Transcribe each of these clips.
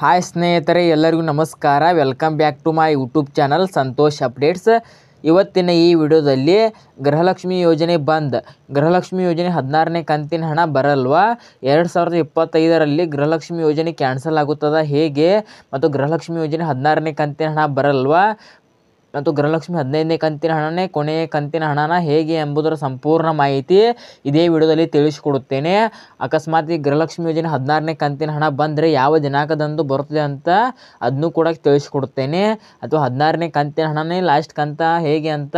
Hi ಸ್ನೇಹಿತರೆ, ಎಲ್ಲರಿಗೂ ನಮಸ್ಕಾರ. Welcome back to my YouTube channel Santosh updates. ಇವತ್ತಿನ ಈ ವಿಡಿಯೋದಲ್ಲಿ ಗೃಹಲಕ್ಷ್ಮಿ ಯೋಜನೆ ಬಂದ್, ಗೃಹಲಕ್ಷ್ಮಿ ಯೋಜನೆ 16ನೇ ಕಂತಿನ ಹಣ ಬರಲ್ವಾ, 2025ರಲ್ಲಿ ಗೃಹಲಕ್ಷ್ಮಿ ಯೋಜನೆ ಕ್ಯಾನ್ಸಲ್ ಆಗುತ್ತದ ಹೇಗೆ, ಮತ್ತು ಗೃಹಲಕ್ಷ್ಮಿ ಯೋಜನೆ 16ನೇ ಕಂತಿನ ಹಣ ಬರಲ್ವಾ, ಮತ್ತು ಗೃಹಲಕ್ಷ್ಮಿ 15ನೇ ಕಂತಿನ ಹಣನೇ ಕೊನೆಯ ಕಂತಿನ ಹಣನ ಹೇಗೆ ಎಂಬುದರ ಸಂಪೂರ್ಣ ಮಾಹಿತಿ ಇದೇ ವಿಡಿಯೋದಲ್ಲಿ ತಿಳಿಸಿಕೊಡುತ್ತೇನೆ. ಅಕಸ್ಮಾತ್ ಈ ಗೃಹಲಕ್ಷ್ಮಿ ಯೋಜನೆ 16ನೇ ಕಂತಿನ ಹಣ ಬಂದರೆ ಯಾವ ದಿನಾಂಕದಂದು ಬರುತ್ತದೆ ಅಂತ ಅದನ್ನು ಕೂಡ ತಿಳಿಸಿಕೊಡುತ್ತೇನೆ. ಅಥವಾ 16ನೇ ಕಂತಿನ ಹಣನೇ ಲಾಸ್ಟ್ ಕಂತ ಹೇಗೆ ಅಂತ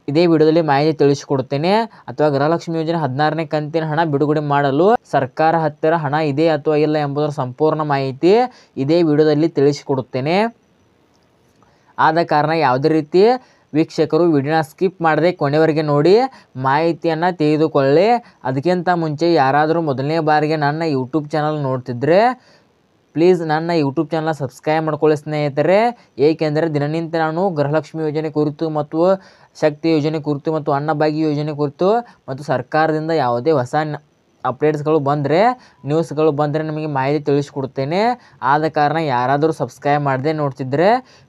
ಇದೇ ವಿಡಿಯೋದಲ್ಲಿ ಮಾಹಿತಿ ತಿಳಿಸಿಕೊಡುತ್ತೇನೆ. ಅಥವಾ ಗೃಹಲಕ್ಷ್ಮಿ ಯೋಜನೆ 16ನೇ ಕಂತಿನ ಹಣ ಬಿಡುಗಡೆ ಮಾಡಲು ಸರ್ಕಾರ ಹತ್ತಿರ ಹಣ ಇದೆ ಅಥವಾ ಇಲ್ಲ ಎಂಬುದರ ಸಂಪೂರ್ಣ ಮಾಹಿತಿ ಇದೇ ವಿಡಿಯೋದಲ್ಲಿ ತಿಳಿಸಿಕೊಡುತ್ತೇನೆ. ಆದ ಕಾರಣ ಯಾವುದೇ ರೀತಿ ವೀಕ್ಷಕರು ವಿಡಿಯೋನ ಸ್ಕಿಪ್ ಮಾಡದೆ ಕೊನೆವರೆಗೆ ನೋಡಿ ಮಾಹಿತಿಯನ್ನು ತೆಗೆದುಕೊಳ್ಳಿ. ಅದಕ್ಕಿಂತ ಮುಂಚೆ ಯಾರಾದರೂ ಮೊದಲನೇ ಬಾರಿಗೆ ನನ್ನ ಯೂಟ್ಯೂಬ್ ಚಾನಲ್ ನೋಡ್ತಿದ್ರೆ ಪ್ಲೀಸ್ ನನ್ನ ಯೂಟ್ಯೂಬ್ ಚಾನಲ್ ಸಬ್ಸ್ಕ್ರೈಬ್ ಮಾಡ್ಕೊಳ್ಳಿ ಸ್ನೇಹಿತರೆ. ಏಕೆಂದರೆ ದಿನನಿತ್ಯ ನಾನು ಗೃಹಲಕ್ಷ್ಮಿ ಯೋಜನೆ ಕುರಿತು ಮತ್ತು ಶಕ್ತಿ ಯೋಜನೆ ಕುರಿತು ಮತ್ತು ಅನ್ನಭಾಗ್ಯ ಯೋಜನೆ ಕುರಿತು ಮತ್ತು ಸರ್ಕಾರದಿಂದ ಯಾವುದೇ ಹೊಸ ಅಪ್ಡೇಟ್ಸ್ಗಳು ಬಂದರೆ ನ್ಯೂಸ್ಗಳು ಬಂದರೆ ನಿಮಗೆ ಮಾಹಿತಿ ತಿಳಿಸಿಕೊಡುತ್ತೇನೆ. ಆದ ಕಾರಣ ಯಾರಾದರೂ ಸಬ್ಸ್ಕ್ರೈಬ್ ಮಾಡದೆ ನೋಡ್ತಿದ್ರೆ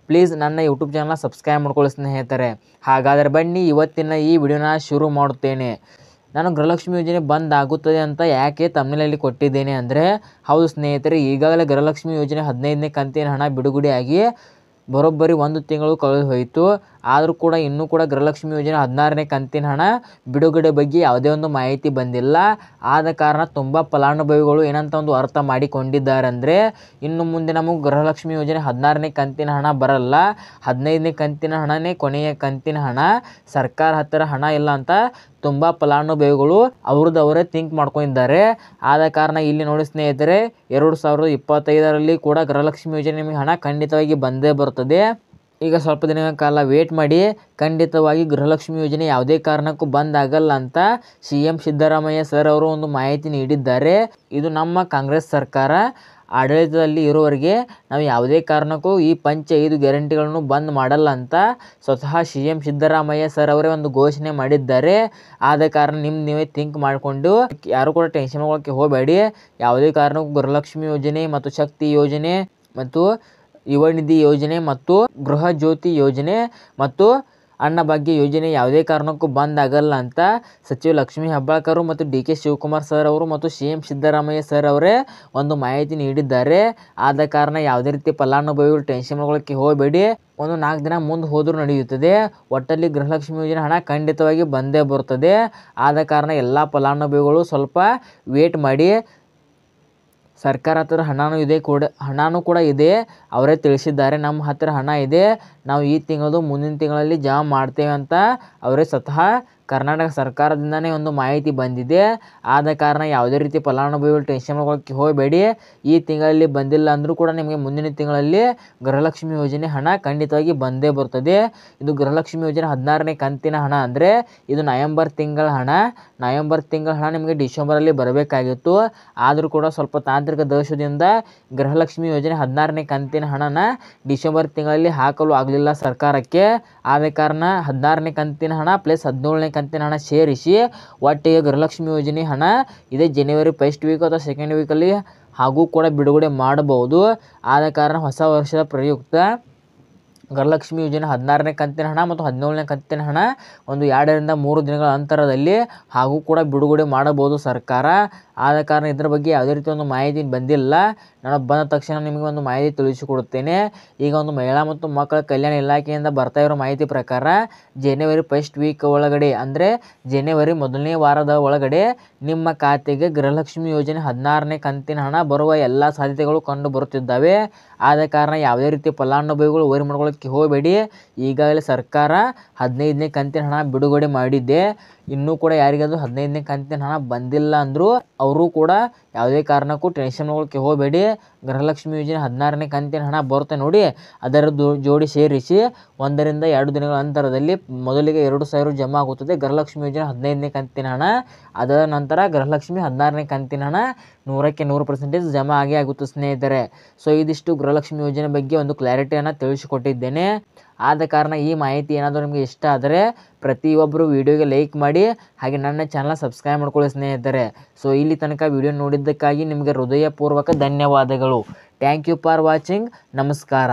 ಪ್ಲೀಸ್ ನನ್ನ ಯೂಟ್ಯೂಬ್ ಚಾನಲ್ ಸಬ್ಸ್ಕ್ರೈಬ್ ಮಾಡ್ಕೊಳ್ಳಿ ಸ್ನೇಹಿತರೆ. ಹಾಗಾದರೆ ಬನ್ನಿ ಇವತ್ತಿನ ಈ ವಿಡಿಯೋನ ಶುರು ಮಾಡುತ್ತೇನೆ. ನಾನು ಗೃಹಲಕ್ಷ್ಮಿ ಯೋಜನೆ ಬಂದ್ ಆಗುತ್ತದೆ ಅಂತ ಯಾಕೆ ತಮಿಳಲ್ಲಿ ಕೊಟ್ಟಿದ್ದೇನೆ ಅಂದರೆ, ಹೌದು ಸ್ನೇಹಿತರೆ, ಈಗಾಗಲೇ ಗೃಹಲಕ್ಷ್ಮಿ ಯೋಜನೆ 15ನೇ ಕಂತಿನ ಹಣ ಬಿಡುಗಡೆಯಾಗಿ ಬರೋಬ್ಬರಿ 1 ತಿಂಗಳು ಕಳೆದು ಹೋಯಿತು. ಆದರೂ ಕೂಡ ಇನ್ನೂ ಕೂಡ ಗೃಹಲಕ್ಷ್ಮಿ ಯೋಜನೆ 16ನೇ ಕಂತಿನ ಹಣ ಬಿಡುಗಡೆ ಬಗ್ಗೆ ಯಾವುದೇ ಒಂದು ಮಾಹಿತಿ ಬಂದಿಲ್ಲ. ಆದ ಕಾರಣ ತುಂಬ ಫಲಾನುಭವಿಗಳು ಏನಂತ ಒಂದು ಅರ್ಥ ಮಾಡಿಕೊಂಡಿದ್ದಾರೆ ಅಂದರೆ, ಇನ್ನು ಮುಂದೆ ನಮಗೆ ಗೃಹಲಕ್ಷ್ಮಿ ಯೋಜನೆ 16ನೇ ಕಂತಿನ ಹಣ ಬರಲ್ಲ, 15ನೇ ಕಂತಿನ ಹಣನೇ ಕೊನೆಯ ಕಂತಿನ ಹಣ, ಸರ್ಕಾರ ಹತ್ತಿರ ಹಣ ಇಲ್ಲ ಅಂತ ತುಂಬ ಫಲಾನುಭವಿಗಳು ಅವರೇ ಥಿಂಕ್ ಮಾಡ್ಕೊಂಡಿದ್ದಾರೆ. ಆದ ಕಾರಣ ಇಲ್ಲಿ ನೋಡಿ ಸ್ನೇಹಿತರೆ, 2025ರಲ್ಲಿ ಕೂಡ ಗೃಹಲಕ್ಷ್ಮಿ ಯೋಜನೆ ನಿಮಗೆ ಹಣ ಖಂಡಿತವಾಗಿ ಬಂದೇ ಬರುತ್ತದೆ. ಈಗ ಸ್ವಲ್ಪ ದಿನಗಳ ಕಾಲ ವೇಟ್ ಮಾಡಿ, ಖಂಡಿತವಾಗಿ ಗೃಹಲಕ್ಷ್ಮಿ ಯೋಜನೆ ಯಾವುದೇ ಕಾರಣಕ್ಕೂ ಬಂದ್ ಆಗಲ್ಲ ಅಂತ CM ಸಿದ್ದರಾಮಯ್ಯ ಸರ್ ಅವರು ಒಂದು ಮಾಹಿತಿ ನೀಡಿದ್ದಾರೆ. ಇದು ನಮ್ಮ ಕಾಂಗ್ರೆಸ್ ಸರ್ಕಾರ ಆಡಳಿತದಲ್ಲಿ ಇರುವವರೆಗೆ ನಾವು ಯಾವುದೇ ಕಾರಣಕ್ಕೂ ಈ 5 ಗ್ಯಾರಂಟಿಗಳನ್ನು ಬಂದ್ ಮಾಡಲ್ಲ ಅಂತ ಸ್ವತಃ CM ಸಿದ್ದರಾಮಯ್ಯ ಸರ್ ಅವರೇ ಒಂದು ಘೋಷಣೆ ಮಾಡಿದ್ದಾರೆ. ಆದ ಕಾರಣ ನೀವೇ ಥಿಂಕ್ ಮಾಡಿಕೊಂಡು ಯಾರು ಕೂಡ ಟೆನ್ಷನ್ ಮಾಡ್ಕೊಳ್ಳೋಕ್ಕೆ ಹೋಗಬೇಡಿ. ಯಾವುದೇ ಕಾರಣಕ್ಕೂ ಗೃಹಲಕ್ಷ್ಮಿ ಯೋಜನೆ ಮತ್ತು ಶಕ್ತಿ ಯೋಜನೆ ಮತ್ತು ಯುವ ನಿಧಿ ಯೋಜನೆ ಮತ್ತು ಗೃಹ ಜ್ಯೋತಿ ಯೋಜನೆ ಮತ್ತು ಅನ್ನಭಾಗ್ಯ ಯೋಜನೆ ಯಾವುದೇ ಕಾರಣಕ್ಕೂ ಬಂದ್ ಆಗಲ್ಲ ಅಂತ ಸಚಿವ ಲಕ್ಷ್ಮೀ ಹೆಬ್ಬಾಳ್ಕರ್ ಮತ್ತು DK ಶಿವಕುಮಾರ್ ಸರ್ ಅವರು ಮತ್ತು CM ಸಿದ್ದರಾಮಯ್ಯ ಸರ್ ಅವರೇ ಒಂದು ಮಾಹಿತಿ ನೀಡಿದ್ದಾರೆ. ಆದ ಕಾರಣ ಯಾವುದೇ ರೀತಿ ಫಲಾನುಭವಿಗಳು ಟೆನ್ಷನ್ ಮಾಡ್ಕೊಳ್ಳೋಕ್ಕೆ ಹೋಗಬೇಡಿ. ಒಂದು 4 ದಿನ ಮುಂದೆ ಹೋದರೂ ನಡೆಯುತ್ತದೆ. ಒಟ್ಟಲ್ಲಿ ಗೃಹಲಕ್ಷ್ಮಿ ಯೋಜನೆ ಹಣ ಖಂಡಿತವಾಗಿ ಬಂದೇ ಬರುತ್ತದೆ. ಆದ ಕಾರಣ ಎಲ್ಲ ಫಲಾನುಭವಿಗಳು ಸ್ವಲ್ಪ ವೇಟ್ ಮಾಡಿ. ಸರ್ಕಾರ ಹತ್ತಿರ ಹಣನೂ ಕೂಡ ಇದೆ. ಅವರೇ ತಿಳಿಸಿದ್ದಾರೆ, ನಮ್ಮ ಹತ್ತಿರ ಹಣ ಇದೆ, ನಾವು ಈ ತಿಂಗಳದು ಮುಂದಿನ ತಿಂಗಳಲ್ಲಿ ಜಮಾ ಮಾಡ್ತೇವೆ ಅಂತ ಅವರೇ ಸ್ವತಃ ಕರ್ನಾಟಕ ಸರ್ಕಾರದಿಂದನೇ ಒಂದು ಮಾಹಿತಿ ಬಂದಿದೆ. ಆದ ಕಾರಣ ಯಾವುದೇ ರೀತಿ ಫಲಾನುಭವಿಗಳು ಟೆನ್ಷನ್ ಮಾಡ್ಕೊಳ್ಳೋಕ್ಕೆ ಹೋಗಬೇಡಿ. ಈ ತಿಂಗಳಲ್ಲಿ ಬಂದಿಲ್ಲ ಅಂದರೂ ಕೂಡ ನಿಮಗೆ ಮುಂದಿನ ತಿಂಗಳಲ್ಲಿ ಗೃಹಲಕ್ಷ್ಮಿ ಯೋಜನೆ ಹಣ ಖಂಡಿತವಾಗಿ ಬಂದೇ ಬರ್ತದೆ. ಇದು ಗೃಹಲಕ್ಷ್ಮಿ ಯೋಜನೆ 16ನೇ ಕಂತಿನ ಹಣ ಅಂದರೆ ಇದು ನವೆಂಬರ್ ತಿಂಗಳ ಹಣ. ನವೆಂಬರ್ ತಿಂಗಳ ಹಣ ನಿಮಗೆ ಡಿಸೆಂಬರಲ್ಲಿ ಬರಬೇಕಾಗಿತ್ತು. ಆದರೂ ಕೂಡ ಸ್ವಲ್ಪ ತಾಂತ್ರಿಕ ದೋಷದಿಂದ ಗೃಹಲಕ್ಷ್ಮಿ ಯೋಜನೆ 16ನೇ ಕಂತಿನ ಹಣನ ಡಿಸೆಂಬರ್ ತಿಂಗಳಲ್ಲಿ ಹಾಕಲು ಆಗಲಿಲ್ಲ ಸರ್ಕಾರಕ್ಕೆ. ಆದ ಕಾರಣ 16ನೇ ಕಂತಿನ ಹಣ ಪ್ಲಸ್ 17ನೇ ಕಂತಿನ ಹಣ ಸೇರಿಸಿ ಒಟ್ಟಿಗೆ ಗೃಹಲಕ್ಷ್ಮಿ ಯೋಜನೆ ಹಣ ಇದೇ ಜನವರಿ 1st ವೀಕ್ ಅಥವಾ 2nd ವೀಕಲ್ಲಿ ಹಾಗೂ ಕೂಡ ಬಿಡುಗಡೆ ಮಾಡಬಹುದು. ಆದ ಕಾರಣ ಹೊಸ ವರ್ಷದ ಪ್ರಯುಕ್ತ ಗೃಹಲಕ್ಷ್ಮಿ ಯೋಜನೆ 16ನೇ ಕಂತಿನ ಹಣ ಮತ್ತು 17ನೇ ಕಂತಿನ ಹಣ ಒಂದು 2 ರಿಂದ 3 ದಿನಗಳ ಅಂತರದಲ್ಲಿ ಹಾಗೂ ಕೂಡ ಬಿಡುಗಡೆ ಮಾಡಬಹುದು ಸರ್ಕಾರ. ಆದ ಕಾರಣ ಇದರ ಬಗ್ಗೆ ಯಾವುದೇ ರೀತಿ ಒಂದು ಮಾಹಿತಿ ಬಂದಿಲ್ಲ. ನಾನು ಬಂದ ತಕ್ಷಣ ನಿಮಗೆ ಒಂದು ಮಾಹಿತಿ ತಿಳಿಸಿಕೊಡುತ್ತೇನೆ. ಈಗ ಒಂದು ಮಹಿಳಾ ಮತ್ತು ಮಕ್ಕಳ ಕಲ್ಯಾಣ ಇಲಾಖೆಯಿಂದ ಬರ್ತಾ ಇರೋ ಮಾಹಿತಿ ಪ್ರಕಾರ ಜನವರಿ 1st ವೀಕ್ ಒಳಗಡೆ ಅಂದರೆ ಜನವರಿ 1ನೇ ವಾರದ ಒಳಗಡೆ ನಿಮ್ಮ ಖಾತೆಗೆ ಗೃಹಲಕ್ಷ್ಮಿ ಯೋಜನೆ 16ನೇ ಕಂತಿನ ಹಣ ಬರುವ ಎಲ್ಲ ಸಾಧ್ಯತೆಗಳು ಕಂಡು ಬರುತ್ತಿದ್ದಾವೆ. ಆದ ಕಾರಣ ಯಾವುದೇ ರೀತಿ ಫಲಾನುಭವಿಗಳು ವರಿ ಮಾಡ್ಕೊಳ್ಳೋಕ್ಕೆ ಹೋಗಬೇಡಿ. ಈಗಾಗಲೇ ಸರ್ಕಾರ 15ನೇ ಕಂತಿನ ಹಣ ಬಿಡುಗಡೆ ಮಾಡಿದೆ. ಇನ್ನೂ ಕೂಡ ಯಾರಿಗಾದರೂ 15ನೇ ಕಂತಿನ ಹಣ ಬಂದಿಲ್ಲ ಅಂದರೂ ಅವರು ಕೂಡ ಯಾವುದೇ ಕಾರಣಕ್ಕೂ ಟೆನ್ಷನ್ ಮಾಡ್ಕೊಳ್ಳೋಕ್ಕೆ ಹೋಗಬೇಡಿ. ಗೃಹಲಕ್ಷ್ಮಿ ಯೋಜನೆ 16ನೇ ಕಂತಿನ ಹಣ ಬರುತ್ತೆ ನೋಡಿ, ಅದರ ಜೋಡಿ ಸೇರಿಸಿ 1 ರಿಂದ 2 ದಿನಗಳ ಅಂತರದಲ್ಲಿ ಮೊದಲಿಗೆ 2,000 ಜಮಾ ಆಗುತ್ತದೆ ಗೃಹಲಕ್ಷ್ಮಿ ಯೋಜನೆ 15ನೇ ಕಂತಿನ ಹಣ. ಅದರ ನಂತರ ಗೃಹಲಕ್ಷ್ಮಿ 16ನೇ ಕಂತಿನ ಹಣ 100ಕ್ಕೆ 100% ಜಮಾ ಆಗುತ್ತೆ ಸ್ನೇಹಿತರೆ. ಸೊ ಇದಿಷ್ಟು ಗೃಹಲಕ್ಷ್ಮಿ ಯೋಜನೆ ಬಗ್ಗೆ ಒಂದು ಕ್ಲಾರಿಟಿಯನ್ನು ತಿಳಿಸಿಕೊಟ್ಟಿದ್ದೇನೆ. ಆದ ಕಾರಣ ಈ ಮಾಹಿತಿ ಏನಾದರೂ ನಿಮಗೆ ಇಷ್ಟ ಆದರೆ ಪ್ರತಿಯೊಬ್ಬರು ವಿಡಿಯೋಗೆ ಲೈಕ್ ಮಾಡಿ, ಹಾಗೆ ನನ್ನ ಚಾನಲ್ ಸಬ್ಸ್ಕ್ರೈಬ್ ಮಾಡ್ಕೊಳ್ಳಿ ಸ್ನೇಹಿತರೆ. ಸೊ ಇಲ್ಲಿ ತನಕ ವಿಡಿಯೋ ನೋಡಿದ್ದಕ್ಕಾಗಿ ನಿಮಗೆ ಹೃದಯಪೂರ್ವಕ ಧನ್ಯವಾದಗಳು. Thank you for watching. ನಮಸ್ಕಾರ.